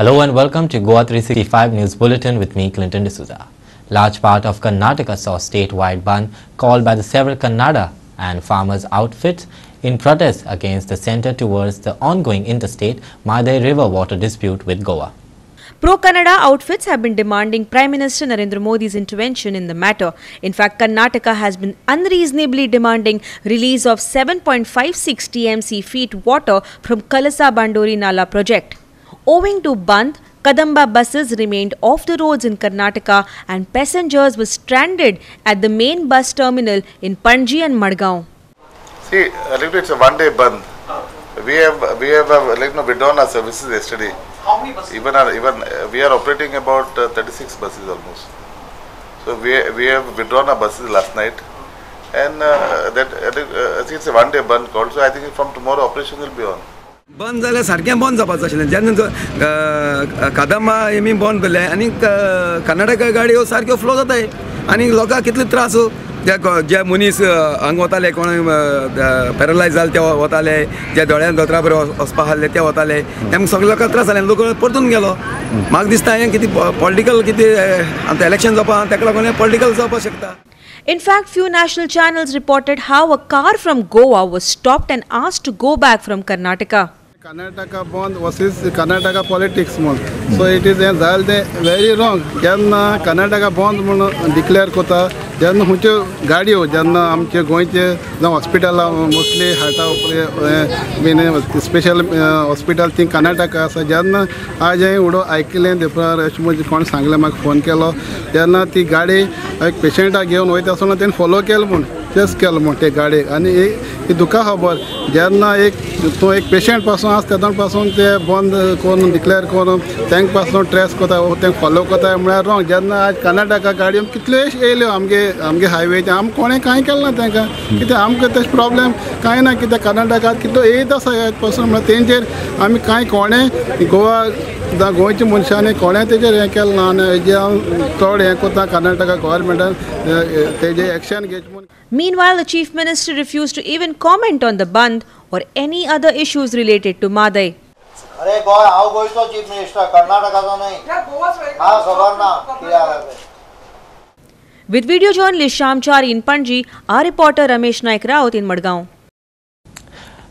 Hello and welcome to GOA365 News Bulletin with me, Clinton D'Souza. Large part of Karnataka saw statewide ban called by the several Kannada and farmers' outfits in protest against the centre towards the ongoing interstate Madai River water dispute with Goa. Pro-Kannada outfits have been demanding Prime Minister Narendra Modi's intervention in the matter. In fact, Karnataka has been unreasonably demanding release of 7.56 TMC feet water from Kalasa-Bandori Nala project. Owing to Bandh, Kadamba buses remained off the roads in Karnataka and passengers were stranded at the main bus terminal in Panji and Madgaon. See, it's a one-day Bandh. We have withdrawn our services yesterday. How many buses? Even we are operating about 36 buses almost. So we have withdrawn our buses last night, and it's a one-day Bandh called. So I think from tomorrow operation will be on. बंद जाल्यार सारकें बंद जावपाचें आशिल्लें जेन्ना Kadamba Hemy बंद केले आनी कर्नाटका गाडयो सारक्यो फ्लो जाताय आनी लोकांक कितले त्रास जे मनीस हांगा वताले कोण पॅरलायज जाले ते वताले जे दोळ्यान दोतोरा बरोबर वचपा आहले ते वताले तेमकां सगळे लोकांक त्रास जाले लोक परतून गेलो म्हाका दिसता हें कितें पॉलिटिकल कितें आतां इलेक्शन जावपा ताका लागून हें पॉलिटिकल जावपाक शकता. In fact, few national channels reported how a car from Goa was stopped and asked to go back from Karnataka. Karnataka bond versus Karnataka politics mon. So it is very wrong. Janna Karnataka bond mon declare kota. Janna huncho gadio janna amche goinche na hospital mostly hata special hospital thing Karnataka sa janna aaj udo aikile depra rashmoji kon sangle mak phone kelo janna ti gadi ek patient a घेऊन होयता असो ten follow केल mon just केल mon te gadi ani e दुखा खबर janna एक patient पासून आज तेदन पासून ते बंद कोण डिक्लेअर करून त्यांक पासून ट्रेस कोता त्यांक फॉलो कोता म्हळ्यार रॉंग जेन्ना आज कर्नाटका गाडयो कितले येयल्यो आमगे हायवेचे आम कोणें कांय केलें ना तांकां कित्याक आमकां तशें प्रॉब्लेम कांय ना कित्याक कर्नाटकात कितलो येयत आसा ह्या पासून म्हळ्यार तेंचेर आमी कांय कोणें गोवा गोंयच्या मनशांनी कोणें तेजेर हें केलें ना आनी हेजें हांव चड हें कोता कर्नाटका गव्हर्मेंटान तेजेर एक्शन घेवचें म्हूण. Meanwhile, the Chief Minister refused to even comment on the Bandh or any other issues related to Madai. अरे गोवा हांव गोंयचो चीफ मिनिस्टर कर्नाटकाचो न्हय हांव खबर ना कितें जालें तें. With video journalist Shyam Chari in Panji, our reporter Ramesh Naik Raut in Madgaon.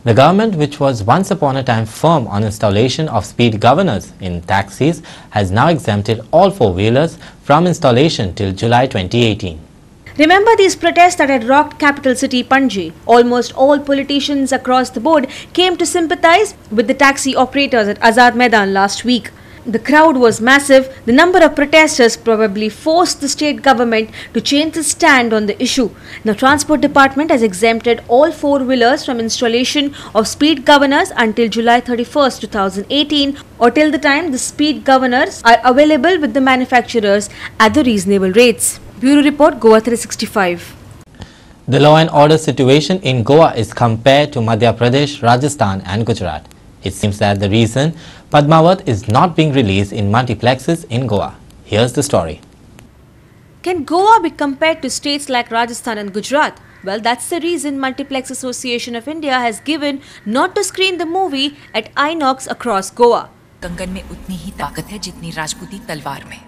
The government, which was once upon a time firm on installation of speed governors in taxis, has now exempted all four-wheelers from installation till July 2018. Remember these protests that had rocked capital city Panji? Almost all politicians across the board came to sympathize with the taxi operators at Azad Maidan last week. The crowd was massive. The number of protesters probably forced the state government to change its stand on the issue. Now, Transport Department has exempted all four-wheelers from installation of speed governors until July 31st, 2018 or till the time the speed governors are available with the manufacturers at the reasonable rates. Bureau Report, GOA365. The law and order situation in Goa is compared to Madhya Pradesh, Rajasthan and Gujarat. It seems that the reason Padmavat is not being released in multiplexes in Goa. Here's the story. Can Goa be compared to states like Rajasthan and Gujarat? Well, that's the reason Multiplex Association of India has given not to screen the movie at INOX across Goa. कंगन में उतनी ही ताकत है जितनी राजपूती तलवार में.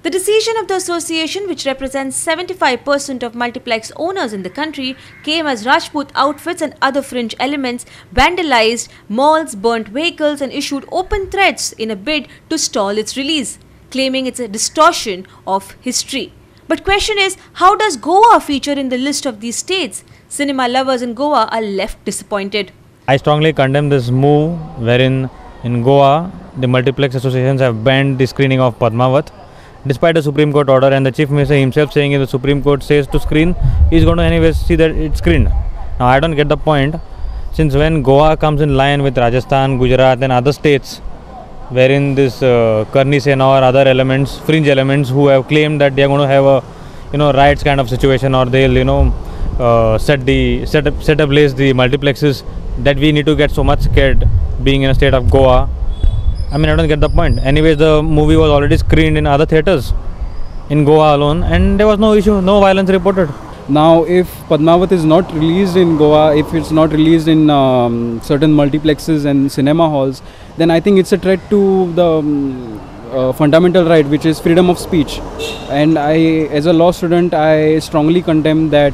The decision of the association, which represents 75% of multiplex owners in the country, came as Rajput outfits and other fringe elements vandalized malls, burnt vehicles and issued open threats in a bid to stall its release, claiming it's a distortion of history. But question is, how does Goa feature in the list of these states? Cinema lovers in Goa are left disappointed. I strongly condemn this move wherein in Goa the multiplex associations have banned the screening of Padmavat, despite a Supreme Court order, and the Chief Minister himself saying if the Supreme Court says to screen, he is going to anyways see that it's screened. Now I don't get the point, since when Goa comes in line with Rajasthan, Gujarat and other states wherein this Karni Sena or other elements, fringe elements who have claimed that they are going to have a riots kind of situation, or they'll set ablaze the multiplexes, that we need to get so much scared being in a state of Goa. I mean, I don't get the point. Anyways, the movie was already screened in other theatres in Goa alone, and there was no issue, no violence reported. Now, if Padmavat is not released in Goa, if it's not released in certain multiplexes and cinema halls, then I think it's a threat to the fundamental right, which is freedom of speech. And I, as a law student, I strongly condemn that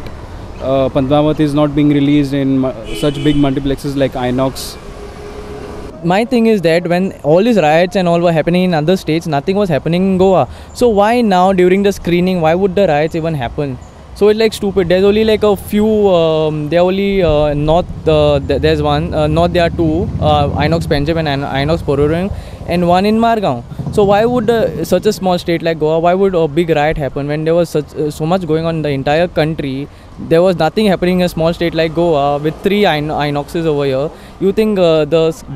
Padmavat is not being released in such big multiplexes like Inox. My thing is that when all these riots and all were happening in other states, nothing was happening in Goa. So why now during the screening, why would the riots even happen? So it's like stupid. There's only like a few, there are only there's one, not there are two, Inox Punjab and Inox Porvorim, and one in Margao. So why would such a small state like Goa, why would a big riot happen when there was so much going on in the entire country? There was nothing happening in a small state like Goa with 3 Inoxes over here. You think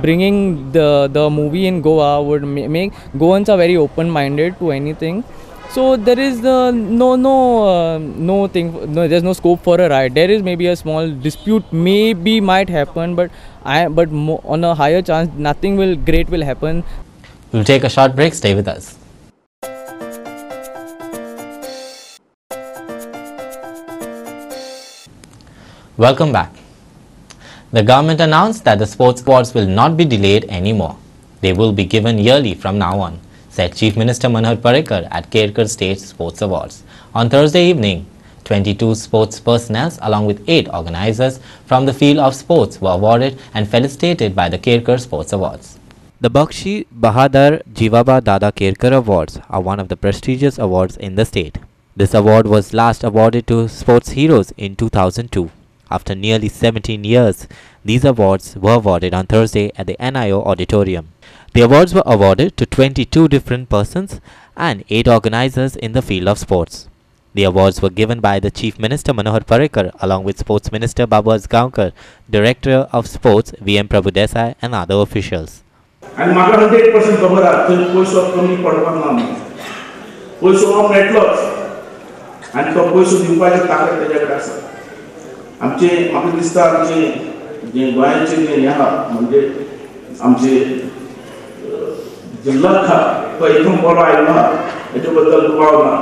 bringing the movie in Goa would make Goans are very open-minded to anything? So there is there's no scope for a riot. There is maybe a small dispute, maybe might happen, but on a higher chance, nothing great will happen. We'll take a short break. Stay with us. Welcome back. The government announced that the sports awards will not be delayed anymore. They will be given yearly from now on, said Chief Minister Manohar Parrikar at Kerkar State Sports Awards. On Thursday evening, 22 sports personnel along with 8 organizers from the field of sports were awarded and felicitated by the Kerkar Sports Awards. The Bakshi Bahadur Jivaba Dada Kerkar Awards are one of the prestigious awards in the state. This award was last awarded to sports heroes in 2002. After nearly 17 years, these awards were awarded on Thursday at the NIO Auditorium. The awards were awarded to 22 different persons and 8 organizers in the field of sports. The awards were given by the Chief Minister Manohar Parrikar along with Sports Minister Babu Asgaonkar, Director of Sports VM Prabhu Desai and other officials. And म्हाका 100% खबर आहा थंय पयसो कमी पडपाक ना म्हणून पयसो हो मेळटलोच आनी तो पयसो दिवपाची ताकद तेजे कडेन आसा आमचे म्हाका दिसता आमचे जे गोंयाचे जे हे आहा म्हणजे आमचे जिल्हा आहा तो एकदम बरो आयलो आहा हेजे बद्दल दुबाव ना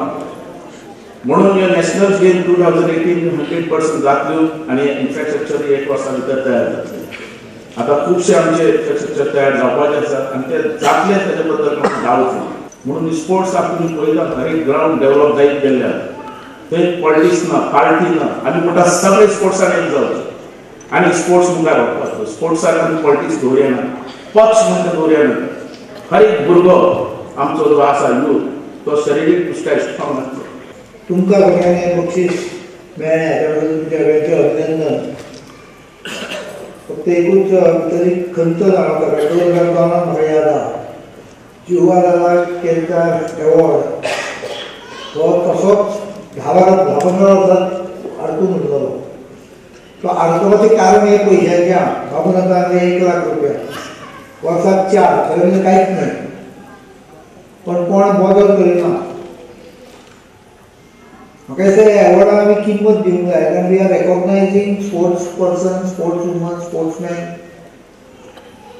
म्हणून ह्यो नॅशनल गेम 2018 100% जातल्यो आनी इन्फ्रास्ट्रक्चर 1 वर्सा भितर तयार जातले आता खूबशे आमचे इन्फ्रास्ट्रक्चर तयार जावपाचे आसात आनी ते जातले तेजे बद्दल म्हाका डावट ना म्हणून स्पोर्ट्स आपूण पळयता खरें ग्रावंड डेवलप जायत गेल्ले थंय पॉलिटिक्स ना पार्टी ना आमी म्हणटा सगळे स्पोर्ट्सान एक जावचे आनी स्पोर्ट्स मुखार वचपाचो स्पोर्ट्सान आमी पॉलिटिक्स दवरया ना पक्ष म्हणटा दवरया ना हर एक भुरगो आमचो जो आसा यूथ तो शारिरीक दृश्ट्या स्ट्रॉंग आसचो तुमकां सगळ्यांक बक्षीस मेळ्ळें हाच्या बद्दल तुमच्या सगळ्यांचें अभिनंदन फक्त एकूच तरी खंत सांगता पेट्रोल काडपाक म्हाका याद आहा जीवाला केरकार एवॉर्ड हो तसोच 10-15 वर्सांत आडकून उरलो तो आडकोवपाचें कारण हे पयशांचें आहा बाबू नाका 1 लाख रुपया वर्साक 4 खरें म्हणजे कांयच न्हय पण कोण बदल करिना म्हाका दिसता एवॉर्डाक आमी किंमत दिवंक जाय कारण we are recognising sports person sports woman sportsman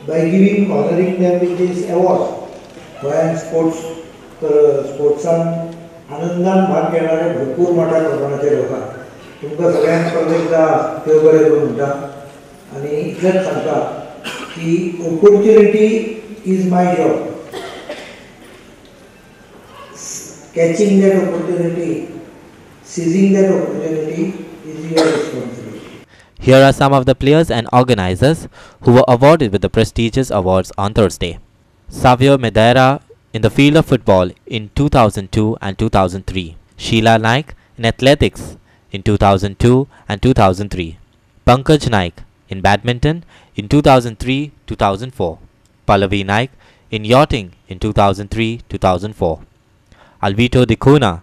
by giving honouring them with this award गोंयान स्पोर्ट्सान आनंदान भाग घेणारे भरपूर मोठ्या प्रमाणाचे लोक आहात तुमकां सगळ्यांक परत एकदा देव बरें करूं म्हणटा आनी इतलेंच सांगता की opportunity is my job catching that opportunity, seizing that opportunity is your responsibility. Here are some of the players and organizers who were awarded with the prestigious awards on Thursday. Savio Medaira in the field of football in 2002 and 2003. Sheila Naik in athletics in 2002 and 2003. Pankaj Naik in badminton in 2003-2004. Pallavi Naik in yachting in 2003-2004. Alvito Dikuna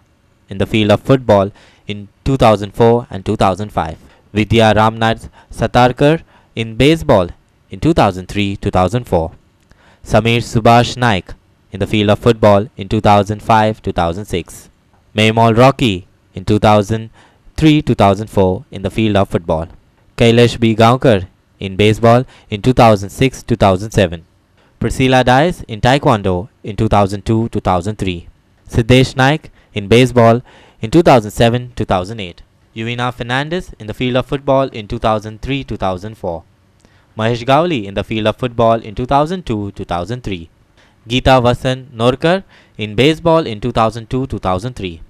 in the field of football in 2004 and 2005. Vidya Ramnath Satarkar in baseball in 2003-2004. Samir Subhash Naik in the field of football in 2005-2006. Maymal Rocky in 2003-2004 in the field of football. Kailash B. Gaonkar in baseball in 2006-2007. Priscilla Dias in taekwondo in 2002-2003. Siddesh Naik in baseball in 2007-2008. Yuvina Fernandez in the field of football in 2003-2004. Mahesh Gowli in the field of football in 2002-2003. Geeta Vasan Norkar in baseball in 2002-2003.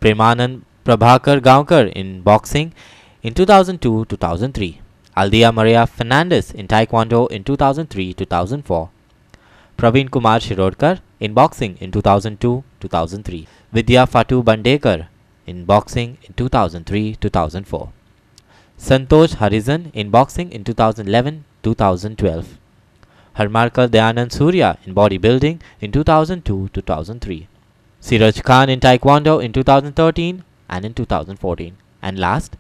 Premanand Prabhakar Gaonkar in boxing in 2002-2003. Aldia Maria Fernandez in taekwondo in 2003-2004. Praveen Kumar Shirodkar in boxing in 2002-2003. Vidya Fatu Bandekar in boxing in 2003-2004. Santosh Harizan in boxing in 2011-2012. Harmarkar Dayanand Surya in bodybuilding in 2002-2003. Siraj Khan in taekwondo in 2013 and in 2014. And last,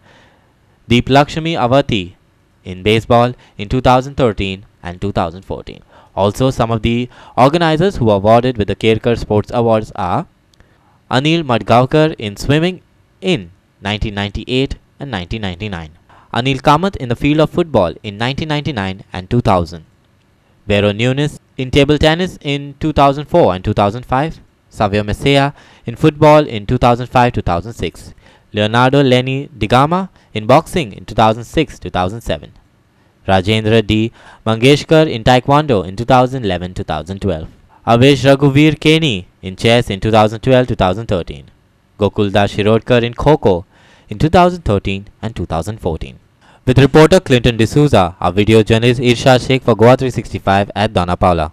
Deep Lakshmi Avati in baseball in 2013 and 2014. Also, some of the organizers who are awarded with the Kerkar Sports Awards are Anil Madgavkar in swimming in 1998 and 1999. Anil Kamath in the field of football in 1999 and 2000. Vero Nunes in table tennis in 2004 and 2005. Savio Messiah in football in 2005-2006. Leonardo Lenny Digama in boxing in 2006-2007. Rajendra D. Mangeshkar in taekwondo in 2011-2012. Avesh Raghuveer Keni in chess in 2012-2013. Gokuldas Shirodkar in kho-kho in 2013 and 2014. With reporter Clinton D'Souza, our video journalist Irshad Sheikh for GOA365 at Dona Paula.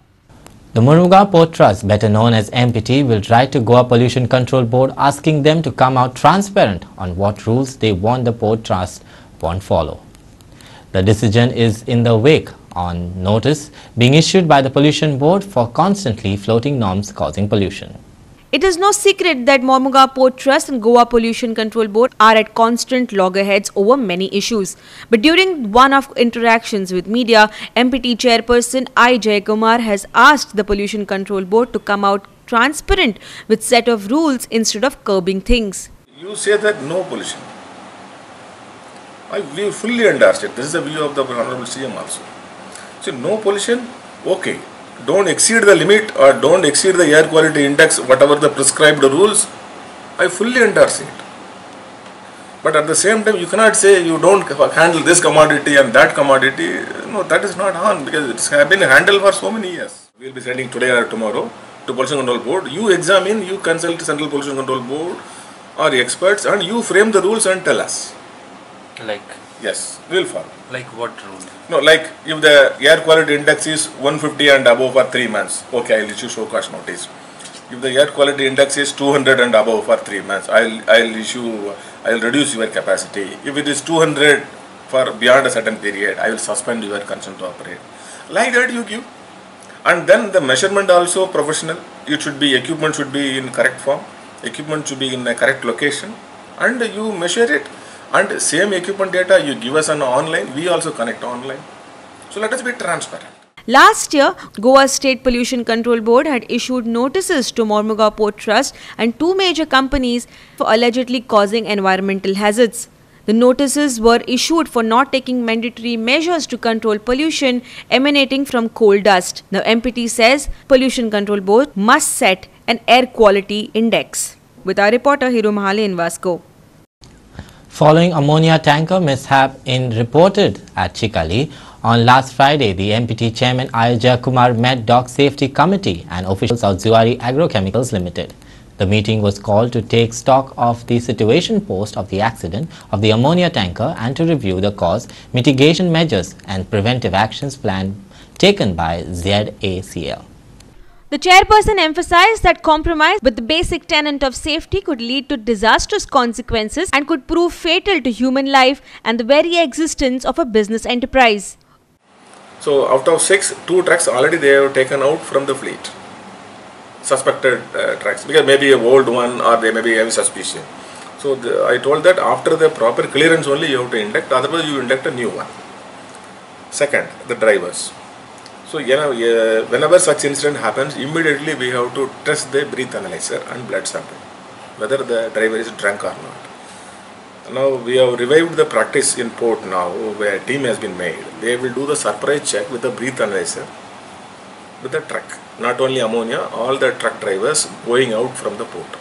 The Mormuga Port Trust, better known as MPT, will write to Goa Pollution Control Board asking them to come out transparent on what rules they want the Port Trust won't follow. The decision is in the wake on notice being issued by the Pollution Board for constantly floating norms causing pollution. It is no secret that Mormuga Port Trust and Goa Pollution Control Board are at constant loggerheads over many issues. But during one of interactions with media, MPT chairperson I. Jayakumar has asked the Pollution Control Board to come out transparent with set of rules instead of curbing things. You say that no pollution. We fully understand. This is the view of the Honorable CM also. So no pollution, okay. Don't exceed the limit or don't exceed the air quality index, whatever the prescribed rules. I fully understand. But at the same time, you cannot say you don't handle this commodity and that commodity. No, that is not on because it's been handled for so many years. We will be sending today or tomorrow to Pollution Control Board. You examine, you consult Central Pollution Control Board or experts and you frame the rules and tell us. Like? Yes, we will follow. Like what rule? No, like if the air quality index is 150 and above for 3 months, okay, I will issue show cause notice. If the air quality index is 200 and above for 3 months, I will reduce your capacity. If it is 200 for beyond a certain period, I will suspend your consent to operate. Like that you give. And then the measurement also professional. Equipment should be in correct form. Equipment should be in a correct location. And you measure it. And same equipment data you give us on online, we also connect online. So let us be transparent. Last year, Goa State Pollution Control Board had issued notices to Mormuga Port Trust and 2 major companies for allegedly causing environmental hazards. The notices were issued for not taking mandatory measures to control pollution emanating from coal dust. Now MPT says Pollution Control Board must set an air quality index. With our reporter Hiro Mahale in Vasco. Following ammonia tanker mishap reported at Chikali, on last Friday, the MPT chairman I. Jayakumar met Dock Safety Committee and officials of Zuari Agrochemicals Limited. The meeting was called to take stock of the situation post of the accident of the ammonia tanker and to review the cause, mitigation measures and preventive actions plan taken by ZACL. The chairperson emphasized that compromise with the basic tenet of safety could lead to disastrous consequences and could prove fatal to human life and the very existence of a business enterprise. So out of 6, 2 trucks already they have taken out from the fleet. Suspected trucks, because maybe an old one or they may be having suspicion. So I told that after the proper clearance only you have to induct, otherwise you induct a new one. Second, the drivers. So whenever such incident happens, immediately we have to test the breath analyzer and blood sample, whether the driver is drunk or not. Now we have revived the practice in port now, where a team has been made. They will do the surprise check with a breath analyzer with the truck. Not only ammonia, all the truck drivers going out from the port.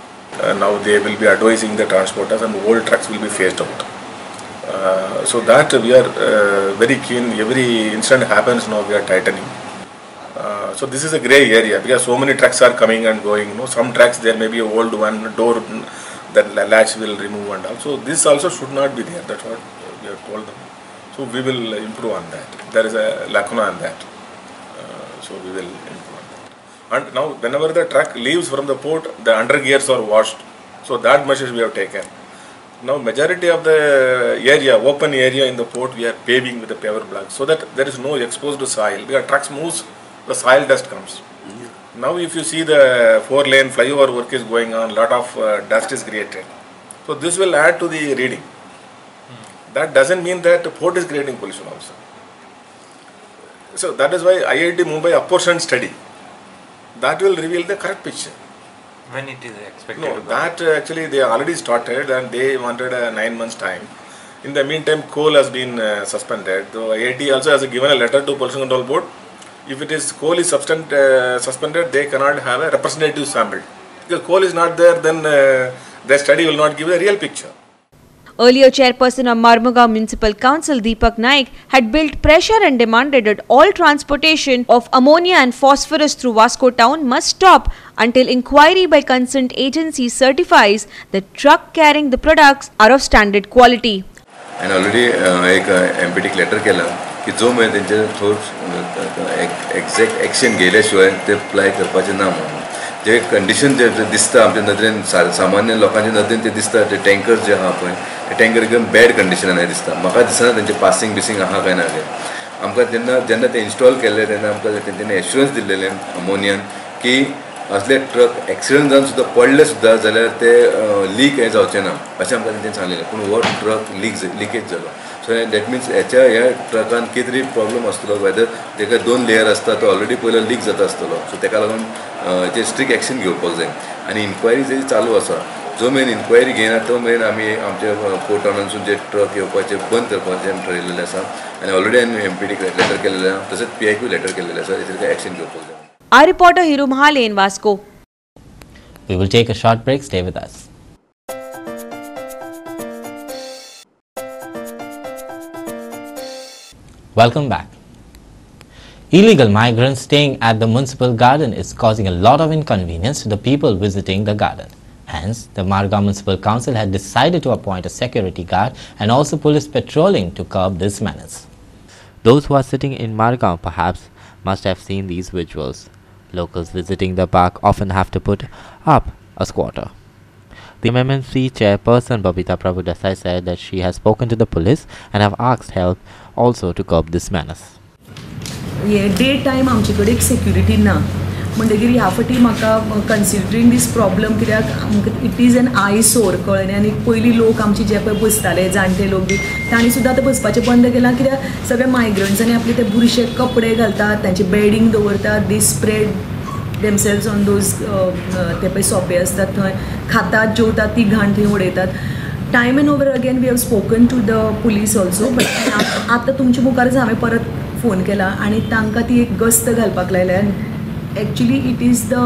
Now they will be advising the transporters, and old trucks will be phased out. So that we are very keen. Every incident happens now, we are tightening. So this is a grey area because so many trucks are coming and going. You know, some trucks there may be an old one door that latch will remove, and also this also should not be there. That's what we have told them. So we will improve on that. There is a lacuna on that. So we will improve on that. And now whenever the truck leaves from the port, the undergears are washed. So that measures we have taken. Now majority of the area, open area in the port, we are paving with the paver block so that there is no exposed soil. Because trucks moves, the soil dust comes. Now if you see the 4-lane flyover work is going on, lot of dust is created. So this will add to the reading. That doesn't mean that the port is creating pollution also. So that is why IIT Mumbai apportioned study. That will reveal the correct picture. When it is expected? No, that actually they already started and they wanted a 9 months time. In the meantime, coal has been suspended. So IIT also has given a letter to Pollution Control Board. If it is coal is suspended, they cannot have a representative sample. Because coal is not there, then their study will not give a real picture. Earlier chairperson of Marmugao Municipal Council Deepak Naik had built pressure and demanded that all transportation of ammonia and phosphorus through Vasco town must stop until inquiry by concerned agency certifies that truck carrying the products are of standard quality. And already एक एमपीटीक letter केला की जो मेरेन तेंचे थोर exact action घेयल्याशिवाय ते apply करपाचें ना म्हणून जे कंडिशन जे दिसता आमच्या नदरेन सामान्य लोकांच्या नदरेन ते दिसता ते टँकर जे आहा पळय ते टँकर एकदम बॅड कंडिशनान दिसता म्हाका दिसना तेंचे पासिंग बिसिंग आहा काय ना आमकां जेन्ना ते इन्स्टॉल केल्ले तेन्ना आमकां तेंच्यांनी एश्युरन्स दिल्लेले अमोनियान की असले ट्रक एक्सिडंट जावन सुद्दां पडले सुद्दां जाल्यार ते लीक हे जावचें ना अशें आमकां तेंच्यांनी सांगलेलें पूण हो ट्रक लिकेज जालो सो दॅट मिन्स ह्या ट्रकान कितें तरी प्रॉब्लम आसतलो वेदर तेका 2 लेयर आसता तो ऑलरेडी पयलो लीक जाता आसतलो सो तेका लागून ते स्ट्रिक्ट एक्शन घेवपाक जाय आनी इन्क्वायरी जी चालू आसा जो मेन इन्क्वायरी घेयना तो मेन आमी आमच्या पोर्टानसून जे ट्रक येवपाचे बंद करपाचें आमी ठरयलेलें आसा आनी ऑलरेडी आमी एमपीटीक लेटर केल्लेलें आसा तशेंच पीआयक्यू लेटर केल्लेलें आसा हेचेर एक्शन घेवपाक जाय. Our reporter Hiru Mahale in Vasco. We will take a short break. Stay with us. Welcome back. Illegal migrants staying at the municipal garden is causing a lot of inconvenience to the people visiting the garden. Hence, the Margao Municipal Council had decided to appoint a security guard and also police patrolling to curb this menace. Those who are sitting in Margao perhaps must have seen these visuals. Locals visiting the park often have to put up a squatter. The MMC chairperson Babita Prabhudesai said that she has spoken to the police and have asked help also to curb this menace. Day time आमचे कडेन security ना म्हणटकीर ह्या फाटी म्हाका कन्सिडरींग दीस problem कित्याक it is an आयसोर कळ्ळें आनी पयलीं लोक आमचे जे पळय बसताले जाणटे लोक बी तांणी सुद्दां आतां बसपाचें बंद केलां कित्याक सगळे मायग्रंट्सांनी आपले ते बुरशे कपडे घालतात तांचे बेडींग दवरतात they spread themselves on those ते पळय सोंपे आसतात थंय खातात जेवतात ती घाण थंय उडयतात. Time and over again we have spoken to the police also but आतां तुमच्या मुखारच हांवें परत फोन केला आनी तांकां ती एक गस्त घालपाक लायल्या. Actually, it is the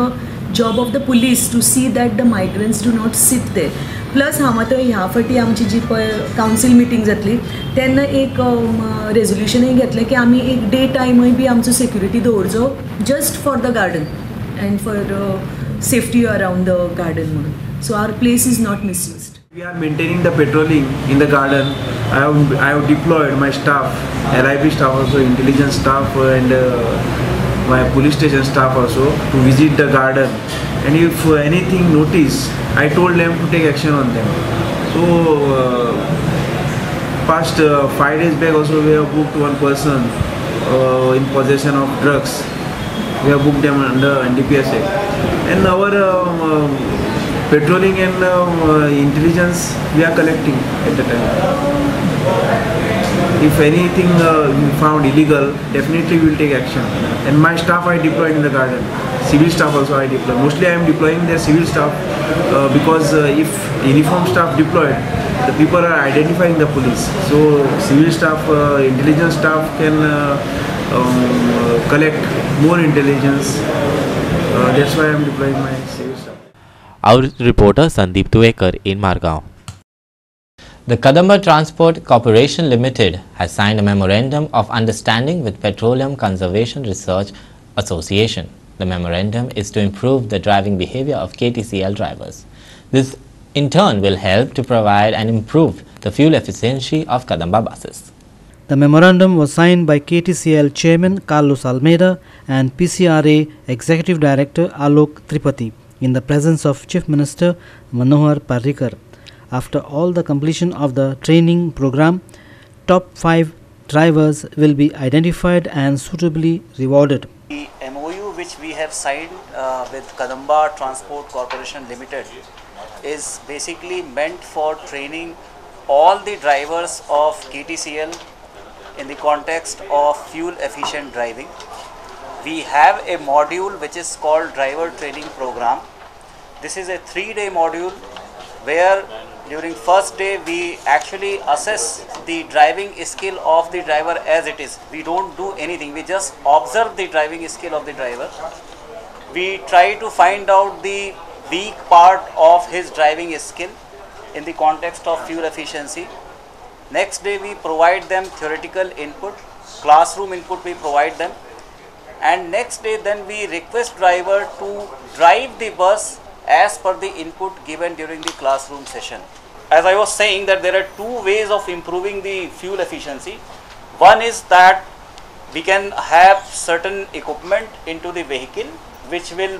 job of the police to see that the migrants do not sit there. Plus, हांव आतां ह्या फाटी आमची जी पळय कावन्सील मिटींग जातली तेन्ना एक रेजोल्युशनूय घेतलें की आमी एक डे टायमूय बी आमचो सेक्युरिटी दवरचो just for the garden and for safety around the garden म्हणून. So our place is not misused. We are maintaining the patrolling in the garden. I have deployed my staff, LIB staff also, intelligence staff and my police station staff also to visit the garden. And if anything notice, I told them to take action on them. So past 5 days back also we have booked one person in possession of drugs. We have booked them under NDPS Act. And our patrolling and intelligence we are collecting at the time. if anything we found illegal, definitely we will take action. And my staff I deployed in the garden. Civil staff also I deploy. Mostly I am deploying the civil staff because if uniform staff deployed, the people are identifying the police. So civil staff, intelligence staff can collect more intelligence. That's why I am deploying my civil staff. Our reporter Sandeep Tuekar in Margao. The Kadamba Transport Corporation Limited has signed a Memorandum of Understanding with Petroleum Conservation Research Association. The memorandum is to improve the driving behavior of KTCL drivers. This in turn will help to provide and improve the fuel efficiency of Kadamba buses. The memorandum was signed by KTCL Chairman Carlos Almeida and PCRA Executive Director Alok Tripathi in the presence of Chief Minister Manohar Parrikar. After all the completion of the training program, top 5 drivers will be identified and suitably rewarded. The MOU which we have signed with Kadamba Transport Corporation Limited is basically meant for training all the drivers of KTCL in the context of fuel efficient driving. We have a module which is called Driver Training Program. This is a 3-day module where during first day we actually assess the driving skill of the driver as it is. We don't do anything, we just observe the driving skill of the driver. We try to find out the weak part of his driving skill in the context of fuel efficiency. Next day we provide them theoretical input, classroom input we provide them, and next day then we request driver to drive the bus as per the input given during the classroom session. As I was saying that there are 2 ways of improving the fuel efficiency. One is that we can have certain equipment into the vehicle which will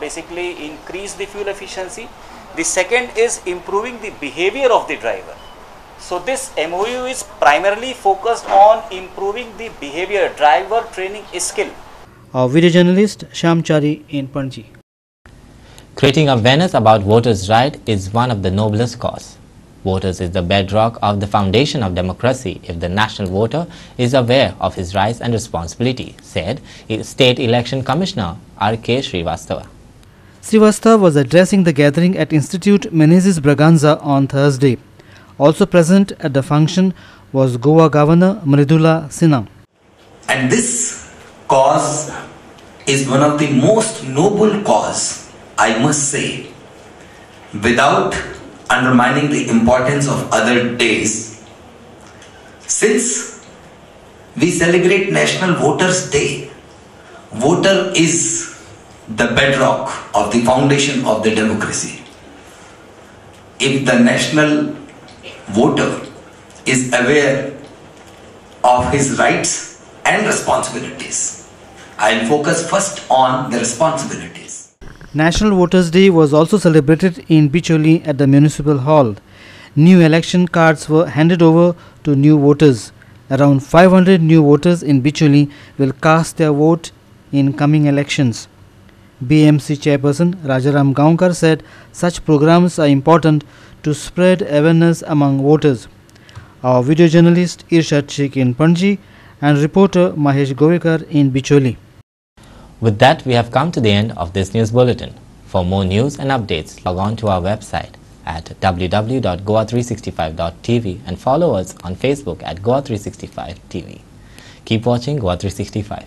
basically increase the fuel efficiency. The second is improving the behavior of the driver. So this MOU is primarily focused on improving the behavior, driver training skill. Our video journalist Shamchari in Panji. Creating awareness about voters' rights is one of the noblest causes. Voters is the bedrock of the foundation of democracy if the national voter is aware of his rights and responsibility, said State Election Commissioner R.K. Srivastava. Srivastava was addressing the gathering at Institute Menezes Braganza on Thursday. Also present at the function was Goa Governor Mridula Sinha. And this cause is one of the most noble cause, I must say, without undermining the importance of other days. Since we celebrate National Voters' Day, voter is the bedrock of the foundation of the democracy. If the national voter is aware of his rights and responsibilities, I'll focus first on the responsibilities. National Voters' Day was also celebrated in Bicholi at the Municipal Hall. New election cards were handed over to new voters. Around 500 new voters in Bicholi will cast their vote in coming elections. BMC Chairperson Rajaram Gaonkar said such programs are important to spread awareness among voters. Our video journalist Irshad Sheikh in Panji and reporter Mahesh Govekar in Bicholi. With that, we have come to the end of this news bulletin. For more news and updates, log on to our website at www.goa365.tv and follow us on Facebook at Goa365TV. Keep watching Goa365.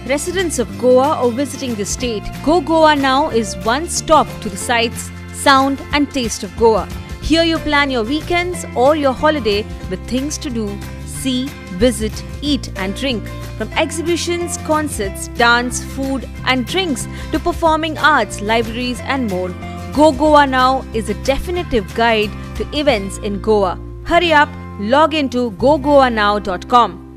Residents of Goa or visiting the state, Go Goa Now is one stop to the sights, sound and taste of Goa. Here you plan your weekends or your holiday with things to do, see, visit, eat and drink. From exhibitions, concerts, dance, food and drinks to performing arts, libraries and more, Go Goa Now is a definitive guide to events in Goa. Hurry up, log into gogoanow.com.